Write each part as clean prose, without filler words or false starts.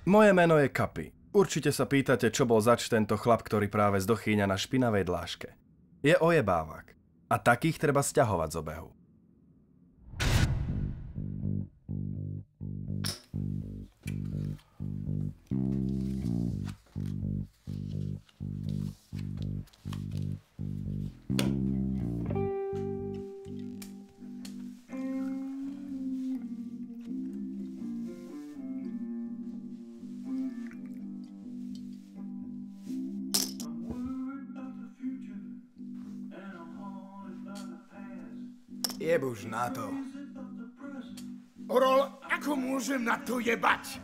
Moje meno je Kapi. Určite sa pýtate, čo bol zač tento chlap, ktorý práve zdochýňa na špinavej dláške. Je ojebávak. A takých treba sťahovať z obehu. Jebuž na to. Orol, ako môžem na to jebať?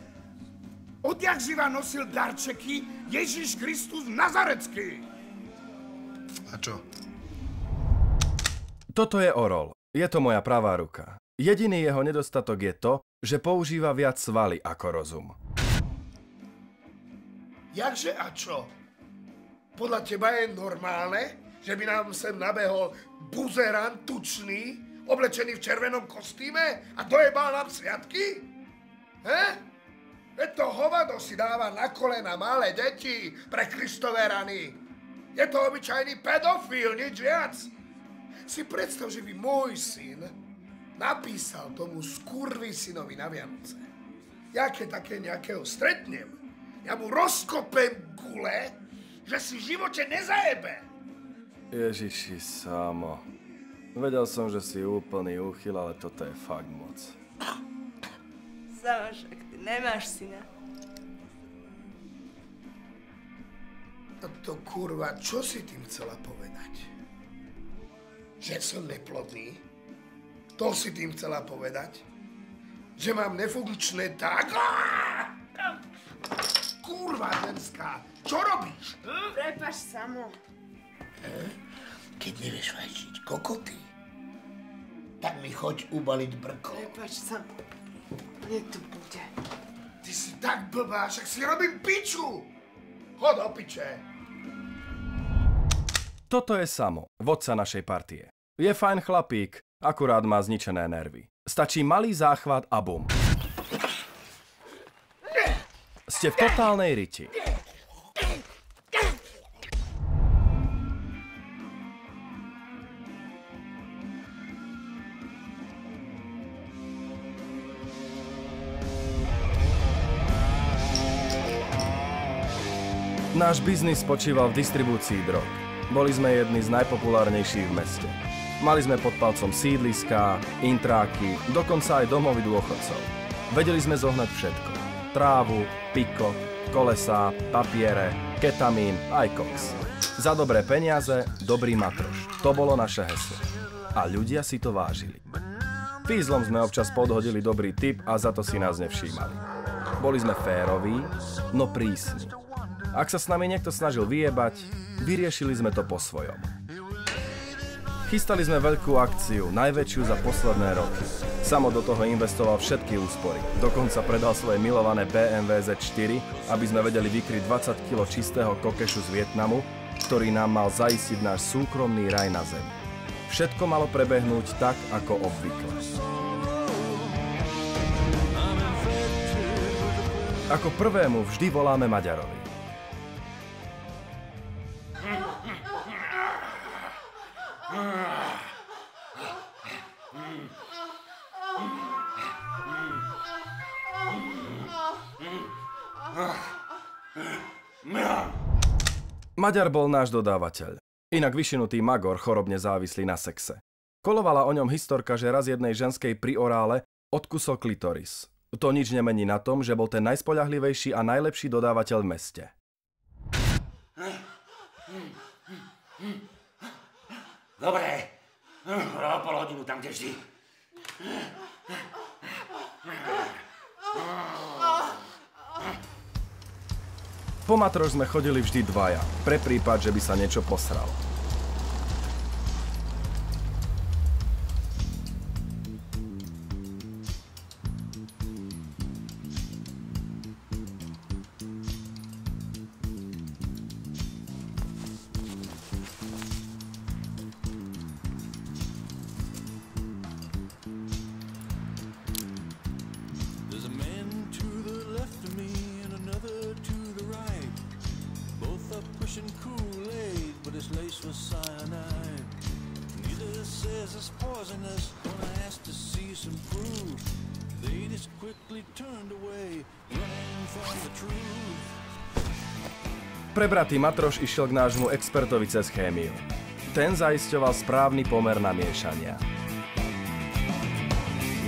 Odjak živa nosil darčeky Ježiš Kristus Nazarecký. A čo? Toto je Orol. Je to moja pravá ruka. Jediný jeho nedostatok je to, že používa viac svaly ako rozum. Jakže a čo? Podľa teba je normálne, že by nám sem nabehol buzeran tučný, oblečený v červenom kostýme a dojebal nám sviatky? Veď to hovado si dáva na kolena malé deti pre Kristové rany. Je to obyčajný pedofil, nič viac. Si predstav, že by môj syn napísal tomu skurvysynovi na Vianoce. Ja keď také nejakého stretnem, ja mu rozkopem gule, že si v živote nezajebe. Ježiši, Sámo. Vedel som, že si úplný úchyl, ale toto je fakt moc. Sámo, však ty nemáš syna. A to kurva, čo si tým chcela povedať? Že som neplodný? To si tým chcela povedať? Že mám nefunkčné tak? Kurva ženská, čo robíš? Prepáč, Samo. Keď nevieš fajčiť kokoty, tak mi choď ubaliť brko. Prepáč, Samo. Mne tu bude. Ty si tak blbá, však si robím piču! Chod do piče! Toto je Samo, vodca našej partie. Je fajn chlapík, akurát má zničené nervy. Stačí malý záchvat a bum. Ste v totálnej riti. Náš biznis spočíval v distribúcii drog. Boli sme jedni z najpopulárnejších v meste. Mali sme pod palcom sídliská, intráky, dokonca aj domovy dôchodcov. Vedeli sme zohnať všetko. Trávu, piko, kolesá, papiere, ketamín, aj koks. Za dobré peniaze, dobrý matroš. To bolo naše heslo. A ľudia si to vážili. Fízlom sme občas podhodili dobrý tip a za to si nás nevšímali. Boli sme féroví, no prísni. Ak sa s nami niekto snažil vyjebať, vyriešili sme to po svojom. Chystali sme veľkú akciu, najväčšiu za posledné roky. Samo do toho investoval všetky úspory. Dokonca predal svoje milované BMW Z4, aby sme vedeli vykryť 20 kg čistého kokešu z Vietnamu, ktorý nám mal zaistiť náš súkromný raj na zemi. Všetko malo prebehnúť tak, ako obvykle. Ako prvému vždy voláme Maďarovi. Maďar bol náš dodávateľ. Inak vyšinutý magor, chorobne závislý na sexe. Kolovala o ňom historka, že raz jednej ženskej pri orále odkusol klitoris. To nič nemení na tom, že bol ten najspoľahlivejší a najlepší dodávateľ v meste. Dobre, o pol hodinu tam, kde vždy. Po matroš sme chodili vždy dvaja, pre prípad, že by sa niečo posralo. for cyanide. Neither says it's poisonous. When I asked to see some proof, they just quickly turned away, running from the truth. Prebratý matroš išiel k nášmu expertovi cez chémiu. Ten zaisťoval správny pomer namiešania.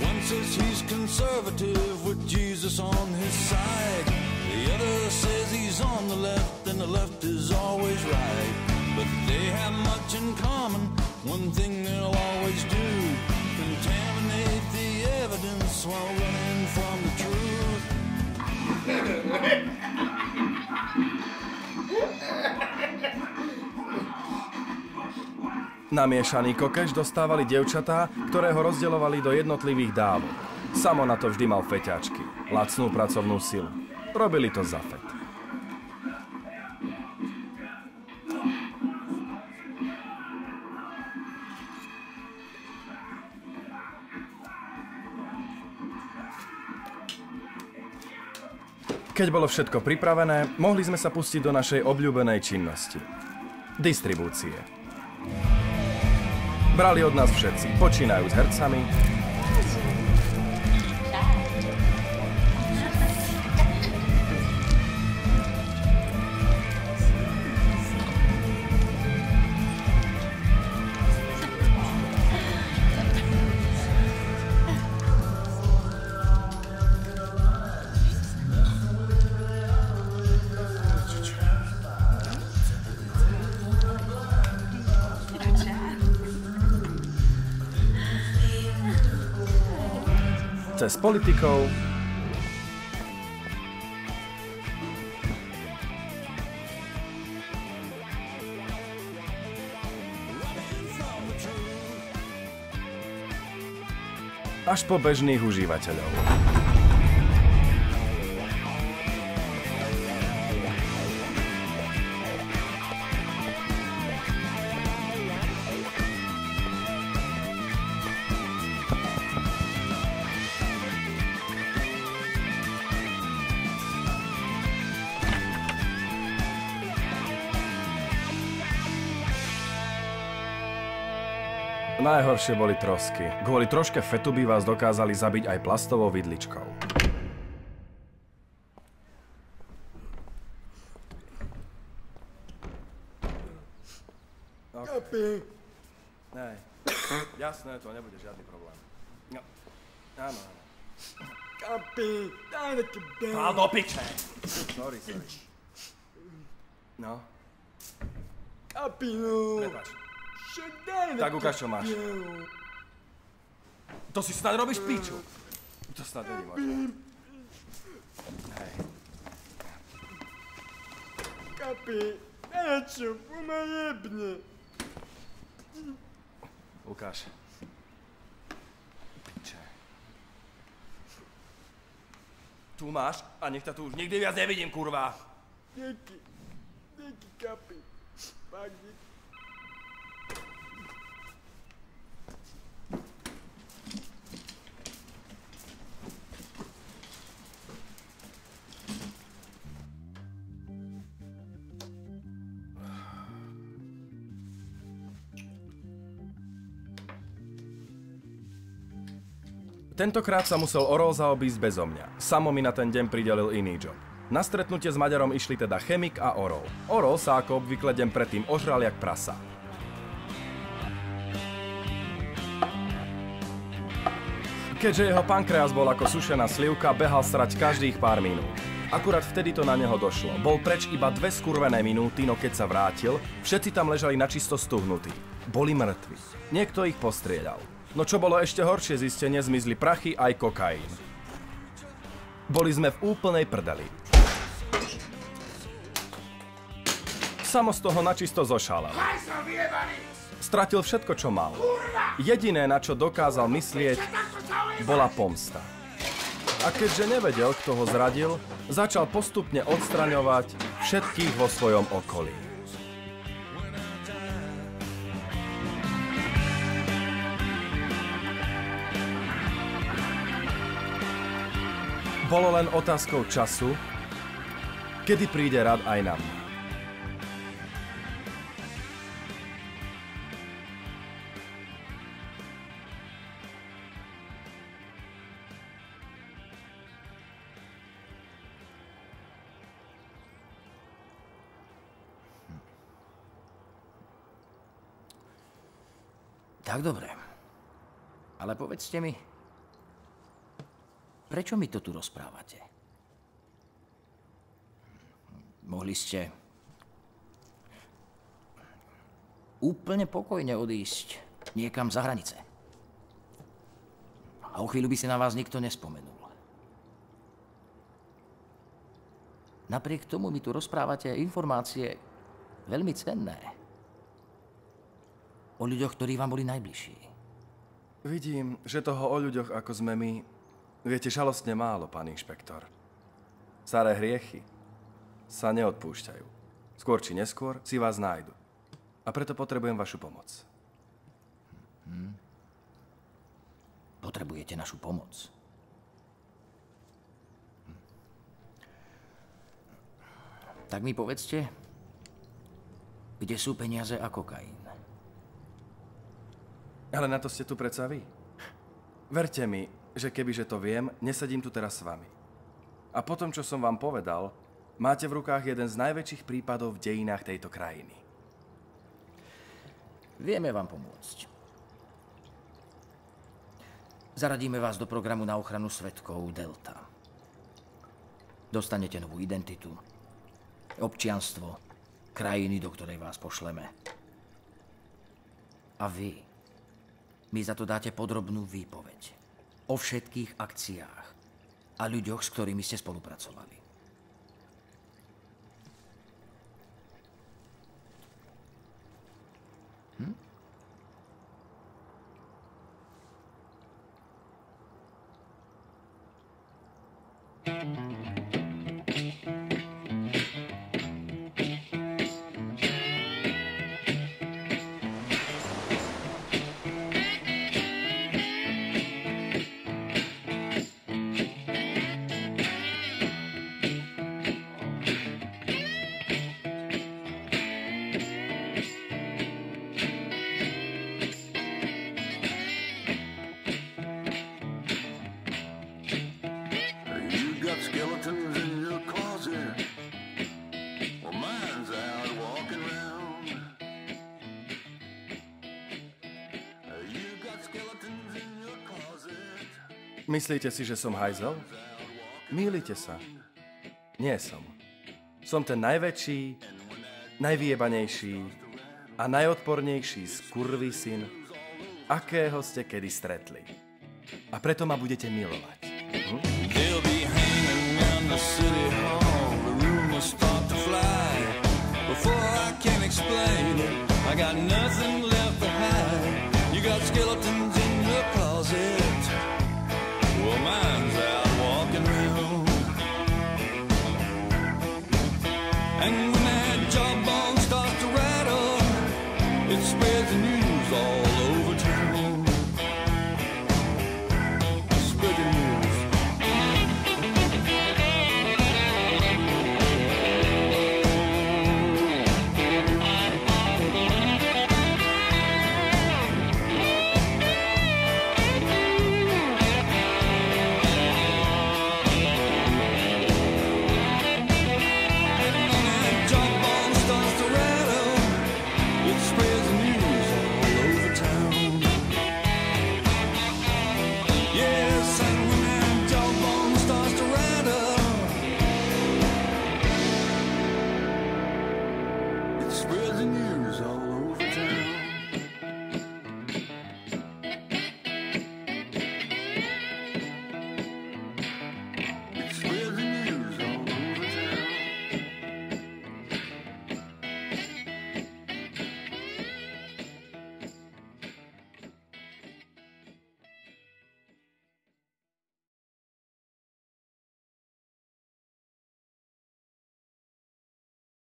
One says he's conservative with Jesus on his side. The other says he's on the left and the left is always right. But they have much in common. One thing they'll always do: contaminate the evidence while running from the truth. Namiešaný kokeš dostávali dievčatá, ktoré ho rozdeľovali do jednotlivých dávok. Samo na to vždy mal feťačky, lacnú pracovnú silu. Robili to za fet. Keď bolo všetko pripravené, mohli sme sa pustiť do našej obľúbenej činnosti. Distribúcie. Brali od nás všetci, počínajú s hercami, cez politikov, až po bežných užívateľov. Najhoršie boli trosky. Kvôli troške fetu by vás dokázali zabiť aj plastovou vidličkou. Kapi! Nej. Jasné, to nebude žiadny problém. No. Áno, áno. Kapi! Daj na to dej! Pál do piče! Sorry. No. Kapi, no! Prepáč. Však daj na Tak ukáž, čo máš. dej. To si snad robíš piču. To snad není možné. Hej. Kapi, na čo? Uma jebne. Ukáž. Piče. Tu máš a nech ťa tu už nikdy viac nevidím, kurva. Díky, Kapi. Fakt díky. Tentokrát sa musel Orol zaobísť bezo mňa. Samo mi na ten deň pridelil iný job. Na stretnutie s Maďarom išli teda Chemik a Orol. Orol sa ako obvykle deň predtým ožral jak prasa. Keďže jeho pankreas bol ako sušená slivka, behal srať každých pár minút. Akurát vtedy to na neho došlo. Bol preč iba 2 skurvené minúty, no keď sa vrátil, všetci tam ležali načisto stuhnutí. Boli mŕtvi. Niekto ich postrieľal. No čo bolo ešte horšie zistenie, zmizli prachy aj kokain. Boli sme v úplnej prdeli. Samo z toho načisto zošalel. Stratil všetko, čo mal. Jediné, na čo dokázal myslieť, bola pomsta. A keďže nevedel, kto ho zradil, začal postupne odstraňovať všetkých vo svojom okolí. Bolo len otázkou času, kedy príde rad aj na mňa. Tak dobre. Ale povedzte mi, prečo mi to tu rozprávate? Mohli ste úplne pokojne odísť niekam za hranice. A o chvíľu by si na vás nikto nespomenul. Napriek tomu mi tu rozprávate informácie veľmi cenné. O ľuďoch, ktorí vám boli najbližší. Vidím, že toho o ľuďoch, ako sme my, viete žalostne málo, pán inšpektor. Staré hriechy sa neodpúšťajú. Skôr či neskôr si vás nájdu. A preto potrebujem vašu pomoc. Potrebujete našu pomoc. Tak mi povedzte, kde sú peniaze a kokain? Ale na to ste tu predsa vy. Verte mi, že kebyže to viem, nesedím tu teraz s vami. A potom, čo som vám povedal, máte v rukách jeden z najväčších prípadov v dejinách tejto krajiny. Vieme vám pomôcť. Zaradíme vás do programu na ochranu svedkov Delta. Dostanete novú identitu, občianstvo, krajiny, do ktorej vás pošleme. A vy mi za to dáte podrobnú výpoveď o všetkých akciách a ľuďoch, s ktorými ste spolupracovali. Skeletons in your closet. Well, mine's out walking around. You got skeletons in your closet. Myslíte si, že som hajzel? Mýlite sa. Nie som. Som ten najväčší, najvyjebanejší a najodpornejší skurvysyn, akého ste kedy stretli. A preto ma budete milovať. They'll be hanging around the city hall. The rumors start to fly. Before I can explain it, I got nothing